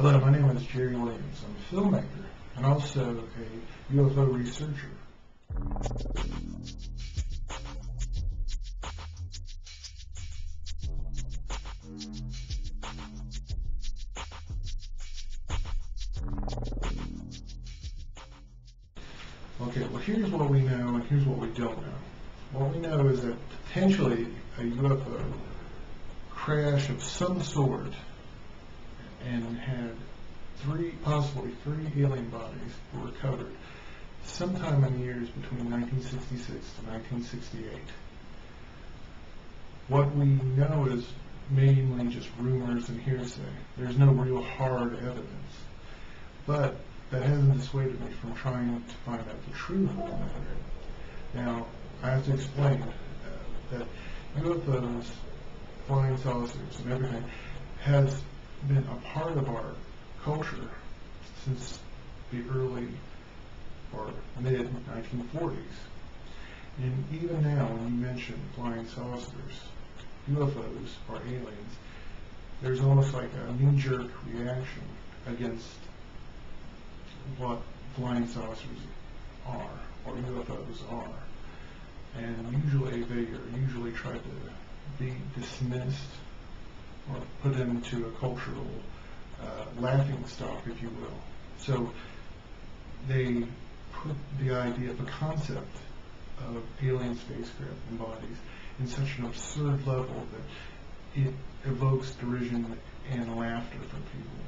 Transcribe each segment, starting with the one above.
Hello, my name is Jerry Williams. I'm a filmmaker and also a UFO researcher. Okay, well here's what we know and here's what we don't know. What we know is that potentially a UFO crash of some sort and had possibly three alien bodies were recovered sometime in the years between 1966 to 1968. What we know is mainly just rumors and hearsay. There's no real hard evidence. But that hasn't dissuaded me from trying to find out the truth of the matter. Now, I have to explain that UFOs, flying saucers, and everything has been a part of our culture since the early or mid-1940s. And even now, when you mention flying saucers, UFOs, or aliens, there's almost like a knee-jerk reaction against what flying saucers are, or UFOs are. And usually they are usually tried to be dismissed or put into a cultural laughing stock, if you will. So they put the idea, the concept of alien spacecraft and bodies in such an absurd level that it evokes derision and laughter from people.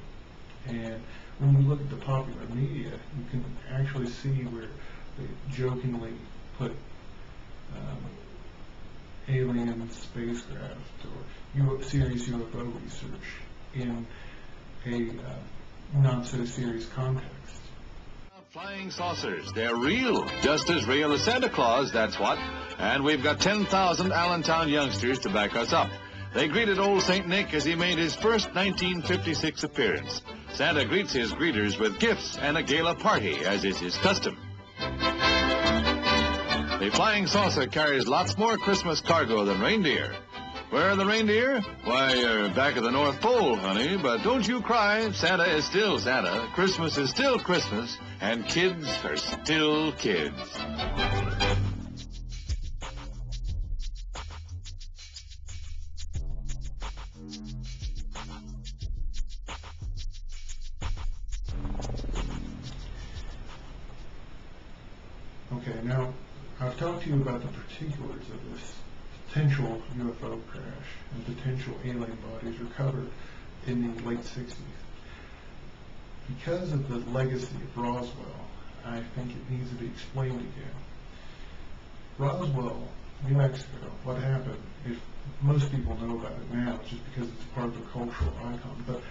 And when you look at the popular media, you can actually see where they jokingly put alien spacecraft or serious UFO research in a not so serious context. Flying saucers, they're real, just as real as Santa Claus, that's what. And we've got 10,000 Allentown youngsters to back us up. They greeted old St. Nick as he made his first 1956 appearance. Santa greets his greeters with gifts and a gala party, as is his custom. The flying saucer carries lots more Christmas cargo than reindeer. Where are the reindeer? Why, back at the North Pole, honey, but don't you cry. Santa is still Santa, Christmas is still Christmas, and kids are still kids. Okay, now I've talked to you about the particulars of this potential UFO crash and potential alien bodies recovered in the late 60s. Because of the legacy of Roswell, I think it needs to be explained again. Roswell, New Mexico, what happened, if most people know about it now, just because it's part of the cultural icon, but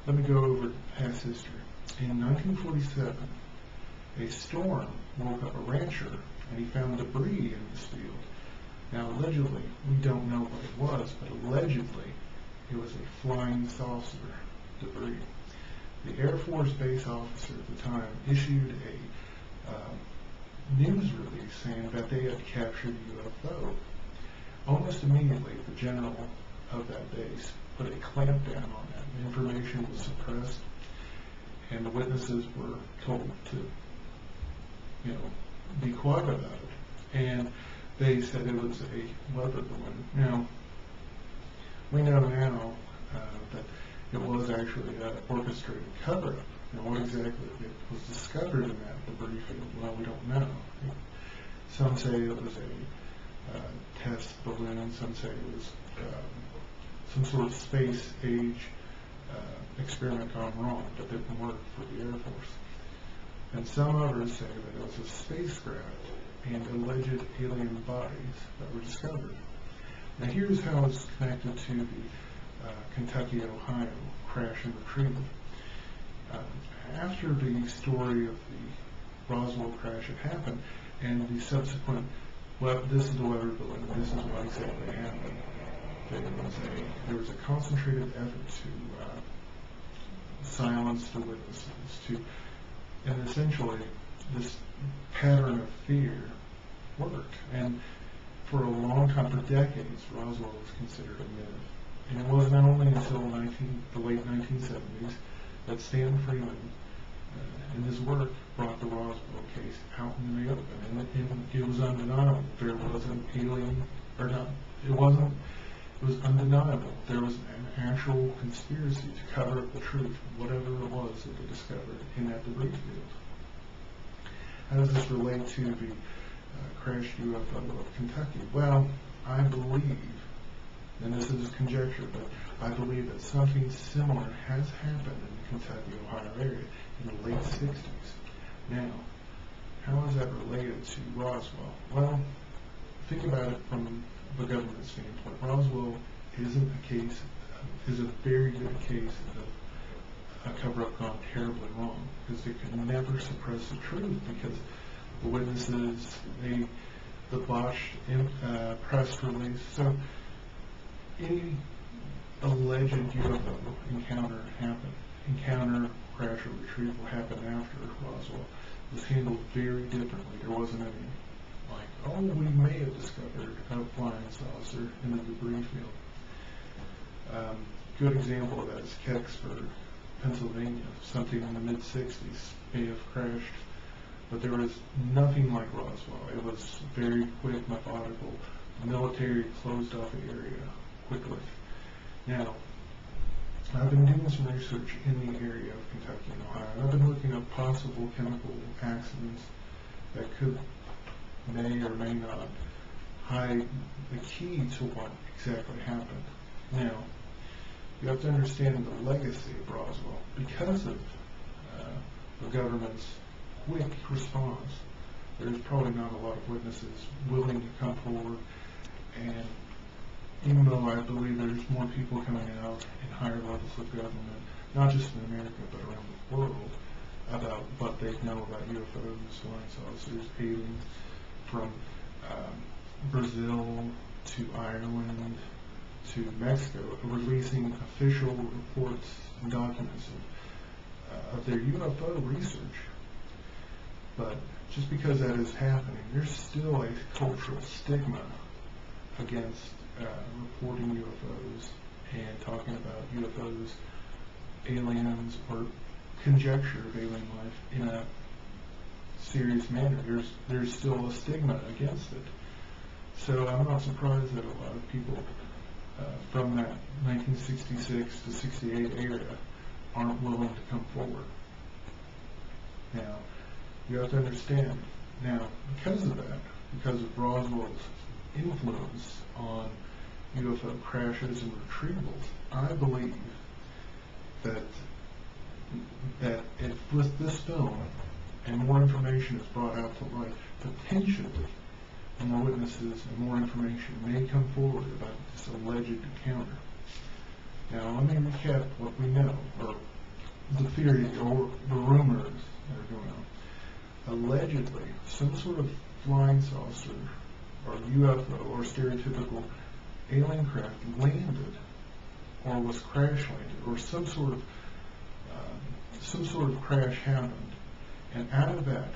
let me go over past history. In 1947, a storm woke up a rancher and he found debris in his field. Now, allegedly, we don't know what it was, but allegedly, it was a flying saucer debris. The Air Force base officer at the time issued a news release saying that they had captured a UFO. Almost immediately, the general of that base put a clamp down on that. The information was suppressed, and the witnesses were told to, be quiet about it. And they said it was a weather balloon. Now, we know now that it was actually an orchestrated cover-up. Now, what exactly it was discovered in that debris field, well, we don't know. Some say it was a test balloon, some say it was some sort of space-age experiment gone wrong that didn't work for the Air Force. And some others say that it was a spacecraft and alleged alien bodies that were discovered. Now here's how it's connected to the Kentucky, Ohio crash and retrieval. After the story of the Roswell crash had happened and the subsequent, well, this is the weather balloon, this is what exactly happened, there was a concentrated effort to silence the witnesses, and essentially this pattern of fear worked. And for a long time, for decades, Roswell was considered a myth. And it wasn't only until the late 1970s that Stan Freeman, in his work, brought the Roswell case out in the open, and it was undeniable. There was an alien, or not, it wasn't, it was undeniable. There was an actual conspiracy to cover up the truth, whatever it was that they discovered in that debris field. How does this relate to the crashed UFO of Kentucky? Well, I believe, and this is conjecture, but I believe that something similar has happened in the Kentucky, Ohio area in the late 60s. Now, how is that related to Roswell? Well, think about it from the government standpoint. Roswell isn't a case, is a very good case of a cover-up gone terribly wrong, because they could never suppress the truth, because the witnesses, the botched press release. So any alleged UFO encounter, crash, or retrieval happened after Roswell was handled very differently. There wasn't any like, oh, we may have discovered a flying saucer in the debris field. Good example of that is Kecksburg, Pennsylvania. Something in the mid-60s may have crashed, but there was nothing like Roswell. It was very quick, methodical. The military closed off the area quickly. Now, I've been doing some research in the area of Kentucky and Ohio, and I've been looking at possible chemical accidents that may or may not hide the key to what exactly happened. Now, you have to understand the legacy of Roswell. Because of the government's quick response, there's probably not a lot of witnesses willing to come forward, and even though I believe there's more people coming out in higher levels of government, not just in America but around the world, about what they know about UFOs, flying saucers, aliens, from Brazil to Ireland to Mexico, releasing official reports and documents of their UFO research. But just because that is happening, there's still a cultural stigma against reporting UFOs and talking about UFOs, aliens, or conjecture of alien life in a serious manner. There's still a stigma against it. So I'm not surprised that a lot of people from that 1966 to 68 era aren't willing to come forward. Now, you have to understand, now, because of that, because of Roswell's influence on UFO crashes and retrievals, I believe that with this film, and more information is brought out to light, potentially more witnesses and more information may come forward about this alleged encounter. Now, let me recap what we know, or the theory, or the rumors that are going on. Allegedly, some sort of flying saucer, or UFO, or stereotypical alien craft landed, or was crash landed, or some sort of crash happened, and out of that,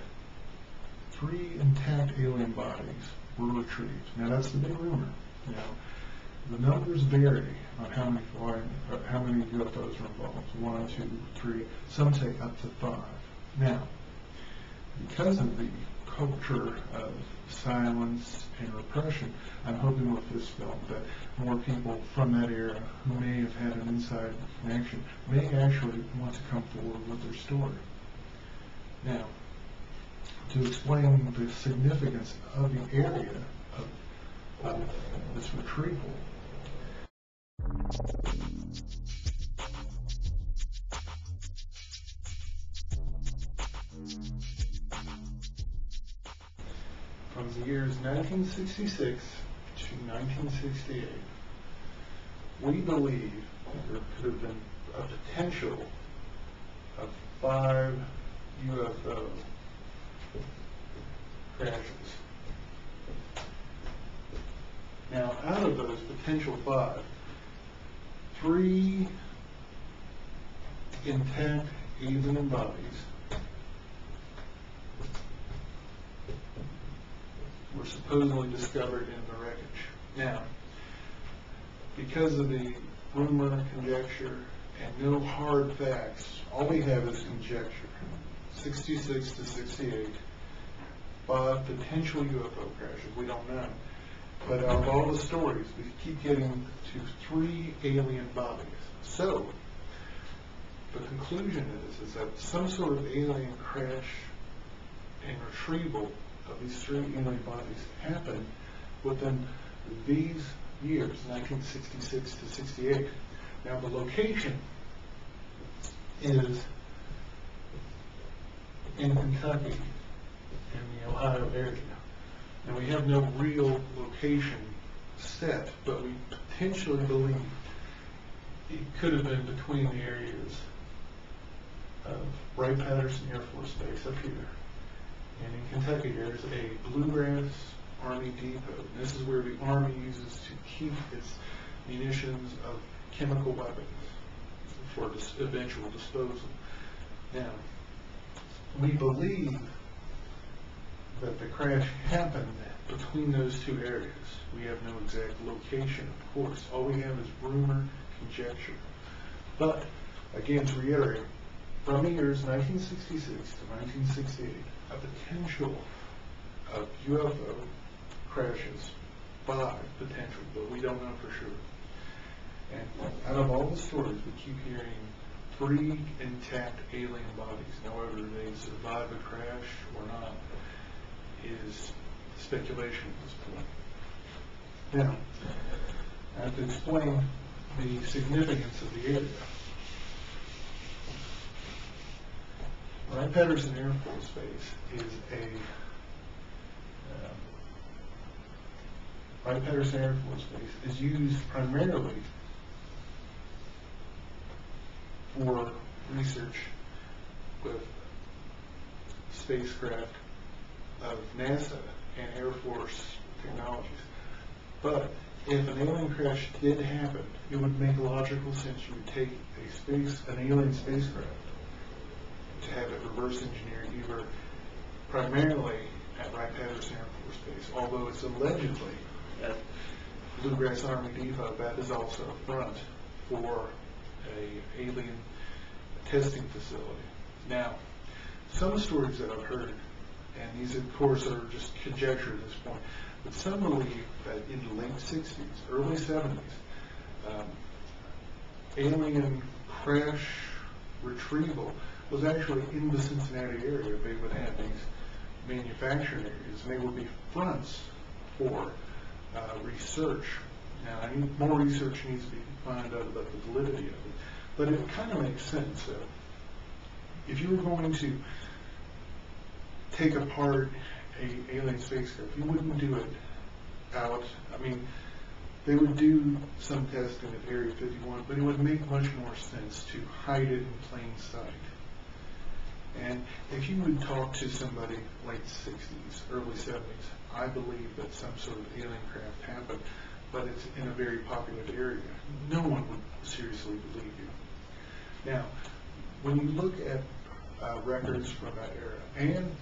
3 intact alien bodies were retrieved. Now that's the big rumor. Now the numbers vary on how many UFOs are involved. 1, 2, 3. Some say up to 5. Now, because of the culture of silence and repression, I'm hoping with this film that more people from that era who may have had an inside connection may actually want to come forward with their story. Now, to explain the significance of the area of this retrieval, from the years 1966 to 1968, we believe there could have been a potential of 5 UFO crashes. Now, out of those potential 5, 3 intact alien bodies were supposedly discovered in the wreckage. Now, because of the rumor, conjecture, and no hard facts. All we have is conjecture. 66 to 68, but potential UFO crashes, we don't know. But out of all the stories, we keep getting to 3 alien bodies. So, the conclusion is that some sort of alien crash and retrieval of these 3 alien bodies happened within these years, 1966 to 68. Now, the location is in Kentucky, in the Ohio area. And we have no real location set, but we potentially believe it could have been between the areas of Wright-Patterson Air Force Base up here. And in Kentucky, there's a Bluegrass Army Depot. And this is where the Army uses to keep its munitions of chemical weapons for eventual disposal. Now, we believe that the crash happened between those 2 areas. We have no exact location, of course. All we have is rumor, conjecture. But, again, to reiterate, from the years 1966 to 1968, a potential of UFO crashes, 5 potential, but we don't know for sure. And out of all the stories, we keep hearing 3 intact alien bodies. Now, whether they survive a crash or not is speculation at this point. Now, I have to explain the significance of the area. Wright-Patterson Air Force Base is Wright-Patterson Air Force Base is used primarily for research with spacecraft of NASA and Air Force technologies. But if an alien crash did happen, it would make logical sense you would take an alien spacecraft to have it reverse engineered either primarily at Wright-Patterson Air Force Base, although it's allegedly at Bluegrass Army Depot. That is also a front for a alien testing facility. Now, some stories that I've heard, and these of course are just conjecture at this point, but some believe that in the late 60s, early 70s, alien crash retrieval was actually in the Cincinnati area. They would have these manufacturing areas, and they would be fronts for research. Now, more research needs to be found out about the validity of it, but it kind of makes sense. If you were going to take apart an alien spacecraft, you wouldn't do it out. I mean, they would do some testing at Area 51, but it would make much more sense to hide it in plain sight. And if you would talk to somebody late 60s, early 70s, I believe that some sort of alien craft happened, but it's in a very populated area. No one would seriously believe you. Now, when you look at records from that era, and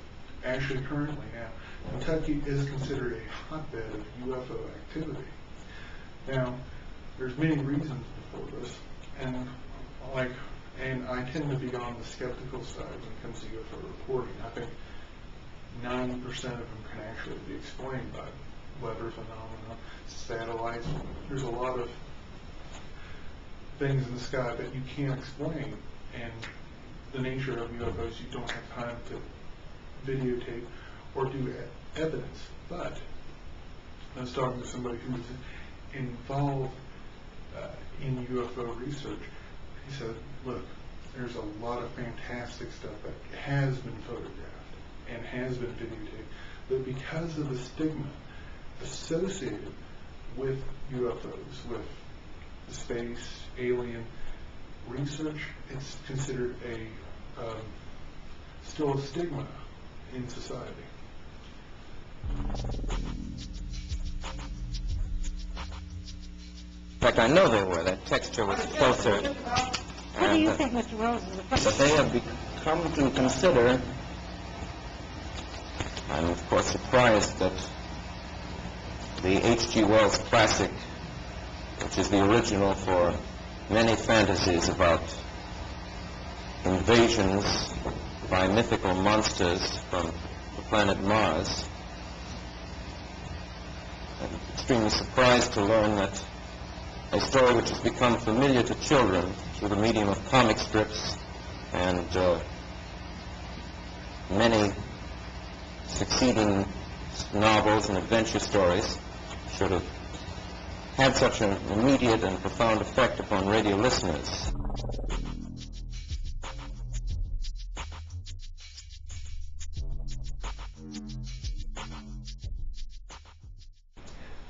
actually currently now, Kentucky is considered a hotbed of UFO activity. Now, there's many reasons for this, and I tend to be on the skeptical side when it comes to UFO reporting. I think 90% of them can actually be explained by weather phenomena, satellites. There's a lot of things in the sky that you can't explain, and the nature of UFOs, you don't have time to videotape or do evidence. But I was talking to somebody who was involved in UFO research. He said, look, there's a lot of fantastic stuff that has been photographed and has been videotaped, but because of the stigma associated with UFOs, with space, alien research, it's considered still a stigma in society. In fact, I know they were. That texture was closer. What do you think, Mr. Rose? But they have become to consider, I'm of course surprised that the H.G. Wells classic, which is the original for many fantasies about invasions by mythical monsters from the planet Mars. I'm extremely surprised to learn that a story which has become familiar to children through the medium of comic strips and many succeeding novels and adventure stories should have had such an immediate and profound effect upon radio listeners.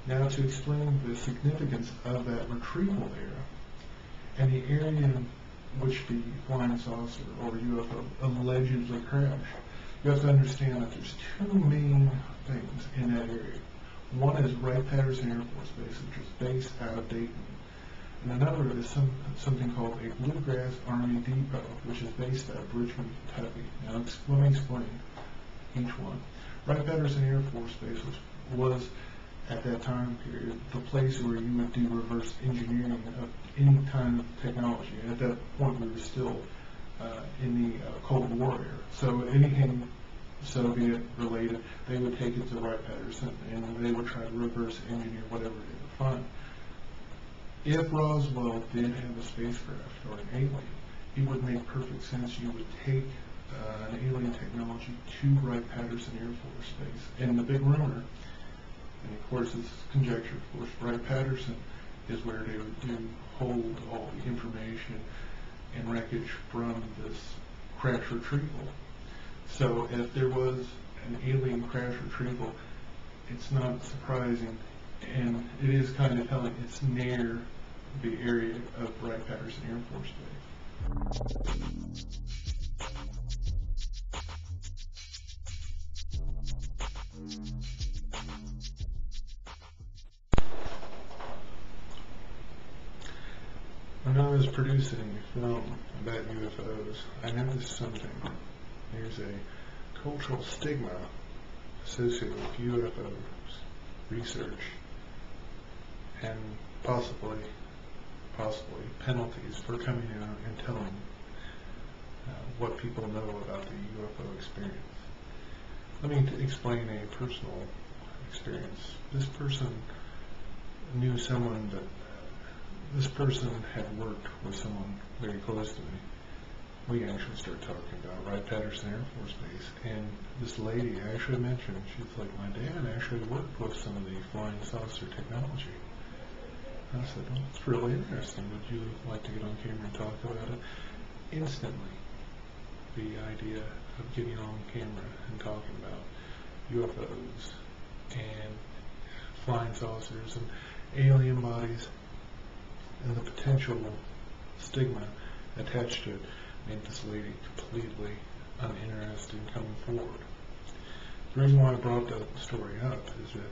Now, to explain the significance of that retrieval era and the area in which the flying saucer or UFO allegedly crashed, you have to understand that there's two main things in that area. One is Wright-Patterson Air Force Base, which is based out of Dayton. And another is something called a Bluegrass Army Depot, which is based out of Richmond, Kentucky. Now, let me explain each one. Wright-Patterson Air Force Base was at that time period the place where you would do reverse engineering of any kind of technology. And at that point, we were still in the Cold War era. So anything Soviet related, they would take it to Wright-Patterson and they would try to reverse engineer whatever they would find. If Roswell did have a spacecraft or an alien, it would make perfect sense you would take an alien technology to Wright-Patterson Air Force Base. And the big rumor, and of course it's conjecture, of course, Wright-Patterson is where they would hold all the information and wreckage from this crash retrieval. So if there was an alien crash retrieval, it's not surprising, and it is kind of telling it's near the area of Wright-Patterson Air Force Base. When I was producing a film about UFOs, I noticed something. There's a cultural stigma associated with UFOs research and possibly penalties for coming out and telling what people know about the UFO experience. Let me explain a personal experience. This person knew someone that this person had worked with someone very close to me. We actually started talking about Wright-Patterson Air Force Base, and this lady actually mentioned, she's like, my dad actually worked with some of the flying saucer technology. And I said, well, it's really interesting. Would you like to get on camera and talk about it? Instantly, the idea of getting on camera and talking about UFOs and flying saucers and alien bodies and the potential stigma attached to it made this lady completely uninterested in coming forward. The reason why I brought that story up is that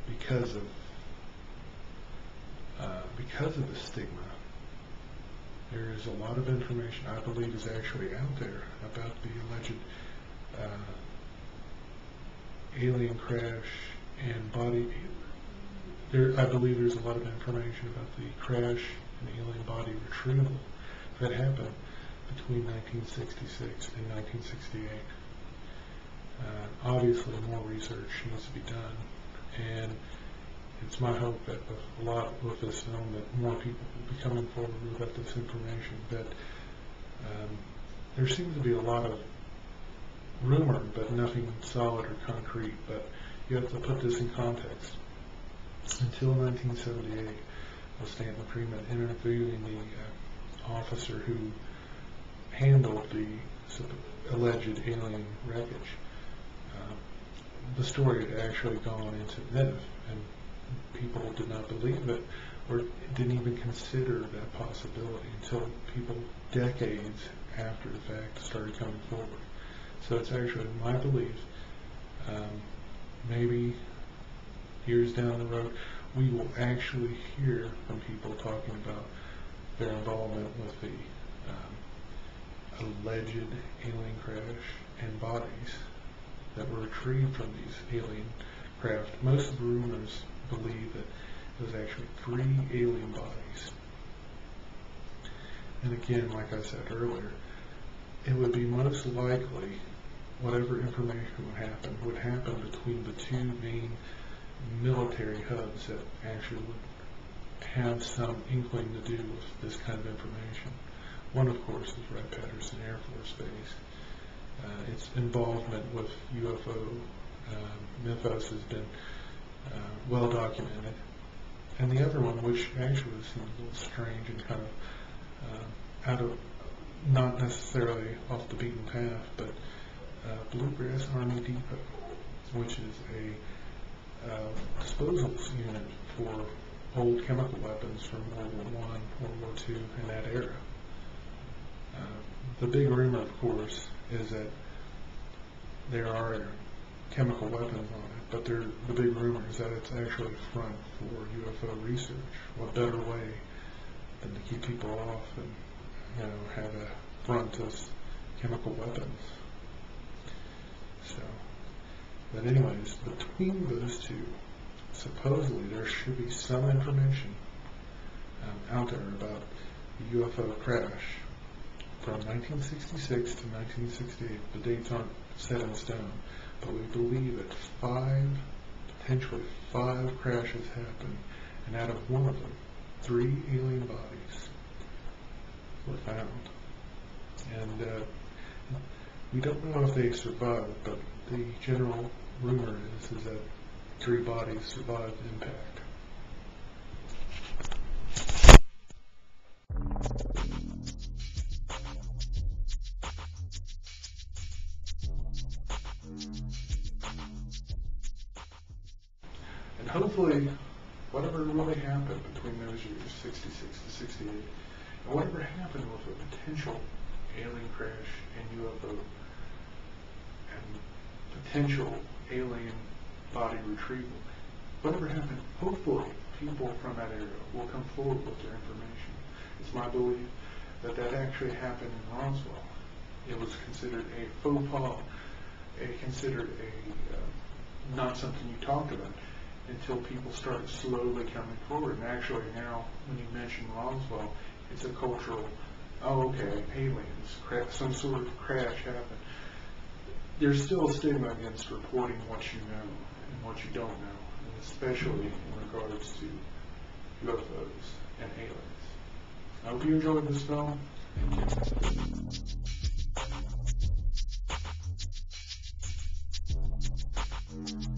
because of the stigma, there is a lot of information I believe is actually out there about the alleged alien crash and body. I believe there's a lot of information about the crash and alien body retrieval that happened between 1966 and 1968. Obviously, more research needs to be done, and it's my hope that with this film that more people will be coming forward with this information. That there seems to be a lot of rumor, but nothing solid or concrete. But you have to put this in context. Until 1978, was Stanton Freeman interviewing the officer who handled the alleged alien wreckage. The story had actually gone into myth, and people did not believe it or didn't even consider that possibility until people decades after the fact started coming forward. So it's actually my belief, maybe years down the road, we will actually hear from people talking about their involvement with the alleged alien crash and bodies that were retrieved from these alien craft. Most of the rumors believe that it was actually 3 alien bodies And again, like I said earlier, it would be most likely whatever information would happen between the two main military hubs that actually would have some inkling to do with this kind of information. One, of course, is Wright-Patterson Air Force Base. Its involvement with UFO mythos has been well documented. And the other one, which actually seems a little strange and kind of out of, not necessarily off the beaten path, but Bluegrass Army Depot, which is a disposals unit for old chemical weapons from World War I, World War II, and that era. The big rumor, of course, is that there are chemical weapons on it, but the big rumor is that it's actually a front for UFO research. What better way than to keep people off and have a front as chemical weapons? So, but anyways, between those two, supposedly there should be some information out there about the UFO crash from 1966 to 1968. The dates aren't set in stone, but we believe that potentially five crashes happened, and out of one of them, 3 alien bodies were found. And we don't know if they survived, but the general rumor is that 3 bodies survived impact. And hopefully, whatever really happened between those years, 66 to 68, and whatever happened with a potential alien crash and UFO and potential alien body retrieval, whatever happened, hopefully people from that area will come forward with their information. It's my belief that that actually happened in Roswell. It was considered a faux pas, not something you talked about, until people started slowly coming forward. And actually now, when you mention Roswell, it's a cultural, oh okay, aliens, some sort of crash happened. There's still a stigma against reporting what you know and what you don't know, and especially in regards to UFOs and aliens. I hope you enjoyed this film. Thank you.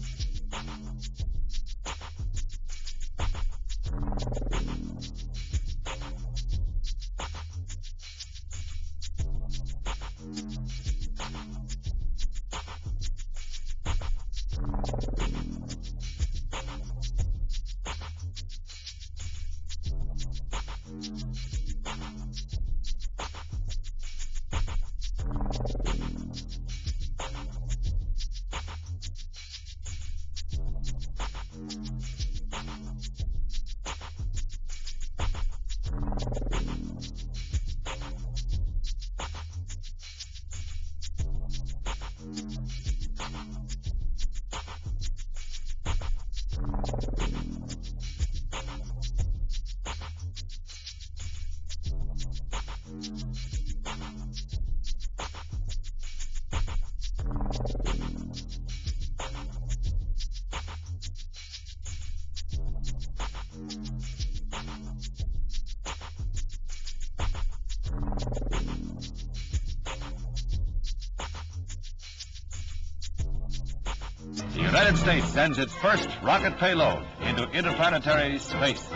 The United States sends its first rocket payload into interplanetary space.